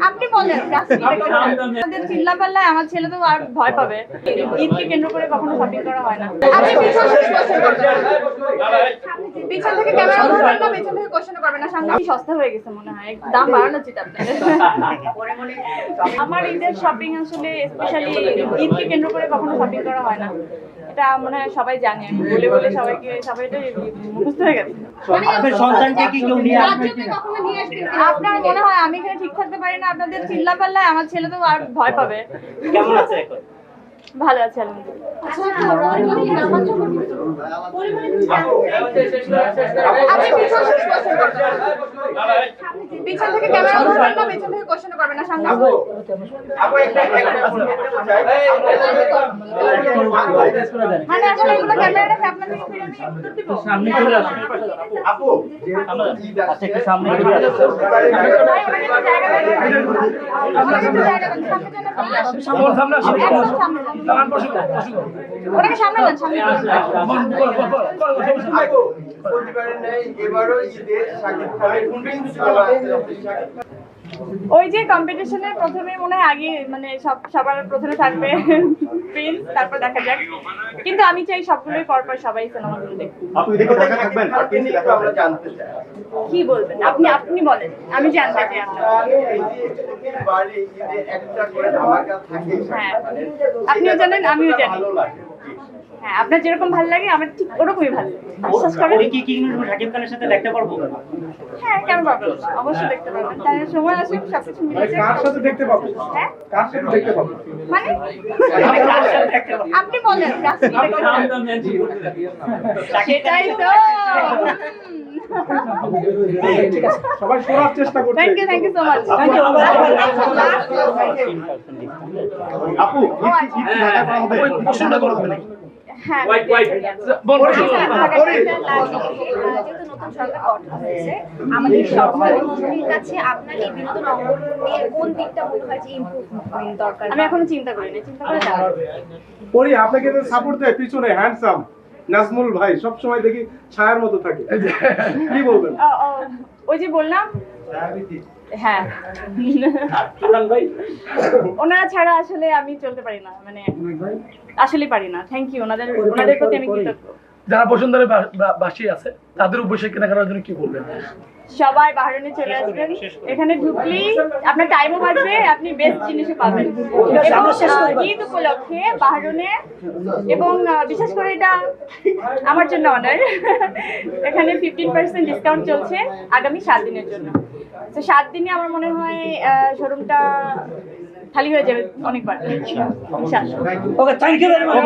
আপনি বলেন আমাদের চিল্লাপাল্লায় আমার ছেলে তো আর ভয় পাবে। ঈদকে কেন্দ্র করে কখনো শপিং করা হয় না। আপনি পিছন থেকে ক্যামেরা ধরবেন না, পেছন থেকে কোশ্চেন করবেন না। সামনে কি সস্তা হয়ে গেছে মনে হয়, দাম বাড়ানো উচিত আপনাদের। আমার ঈদের শপিং আসলে স্পেশালি ঈদকে কেন্দ্র করে কখনো শপিং করা হয় না, এটা মনে হয় সবাই জানে। আমি বলে বলে সবাই এটা মুখস্থ হয়ে গেছে। আপনার মনে হয় আমি এখানে ঠিক থাকতে পারি না? আপনাদের চিল্লাপাল্লায় আমার ছেলে তো আর ভয় পাবে। কেমন আছে এখন? ভালো আছে আলহামদুলিল্লাহ। পিছন থেকে ক্যামেরা ধরবেন না, পেছন থেকে কোশ্চেন করবেন না। সামনে মানে এখন এগুলো ক্যামেরাটা আপনাদের ফিরে আমি উত্তর দিব। সামনে চলে আসুন আপু, আচ্ছা একটু সামনে চলে আসুন। ওটাকে সামনে নেন, সামনে ওই যে কম্পিটিশনে প্রথমে মনে হয় আগে মানে সবার প্রথমে থাকবে প্রিন্স, তারপর দেখা যাক। কিন্তু আমি চাই সবগুলোই পরপর সবাই সিনেমাগুলো দেখুন। কি বলবেন আপনি বলেন, আমি জানতে চাই। হ্যাঁ, আপনিও জানেন আমিও জানি। হ্যাঁ, আপনার যেরকম ভালো লাগে আমার ঠিক ওরকমই ভালো লাগে। বিশ্বাস করেন। শাকিব খানের সাথে দেখতে পারবো? হ্যাঁ, কেন পারবেন, অবশ্যই দেখতে পারবেন। তাই সময় আসে সবকিছু মিলে যায়। কার সাথে দেখতে পাবো? হ্যাঁ, কার সাথে দেখতে পাবো? মানে আপনি বলেন কার সাথে দেখতে পারবেন? সেটাই তো। ঠিক আছে, সবাই শোনার চেষ্টা করছে। Thank you so much. আপু, কি ঢাকা করা হবে? পছন্দ করবে নাকি? হ্যাঁ, যেহেতু নতুন সরকার গঠন হয়েছে, আমাদের সরকার মন্ত্রীর কাছে আপনার এই বিনোদন অঙ্গনের কোন দিকটা মনে হয় যে ইমপ্রুভমেন্ট দরকার? আমি এখনো চিন্তা করিনি, চিন্তা করে জানাবো। পরি আপনাকে তো সাপোর্ট দেয় পিছনে, হ্যান্ডসাম নাজমুল ভাই সব সময় দেখি ছায়ার মতো থাকে, কি বলবেন? ওই যে বললাম, হ্যাঁ ওনারা ছাড়া আসলে আমি চলতে পারি না, মানে আসলে পারি না। থ্যাংক ইউ ওনাদের প্রতি আমি কৃতজ্ঞ। যারা বসুন্ধরা বাসী আছে তাদের উদ্দেশ্যে কেনাকাটার জন্য কি বলবেন? সবাই বাহরাইনে চলে আসবেন, এখানে ঢুকলেই আপনার টাইমও বাঁচবে, আপনি বেস্ট জিনিসও পাবেন। এবং ঈদ উপলক্ষে বাহরাইনে, এবং বিশেষ করে এটা আমার জন্য অনার, এখানে 15% ডিসকাউন্ট চলছে আগামী 7 দিনের জন্য। তো 7 দিনে আমার মনে হয় শোরুমটা খালি হয়ে যাবে অনেকবার। ওকে, থ্যাংক ইউ ভেরি মাচ।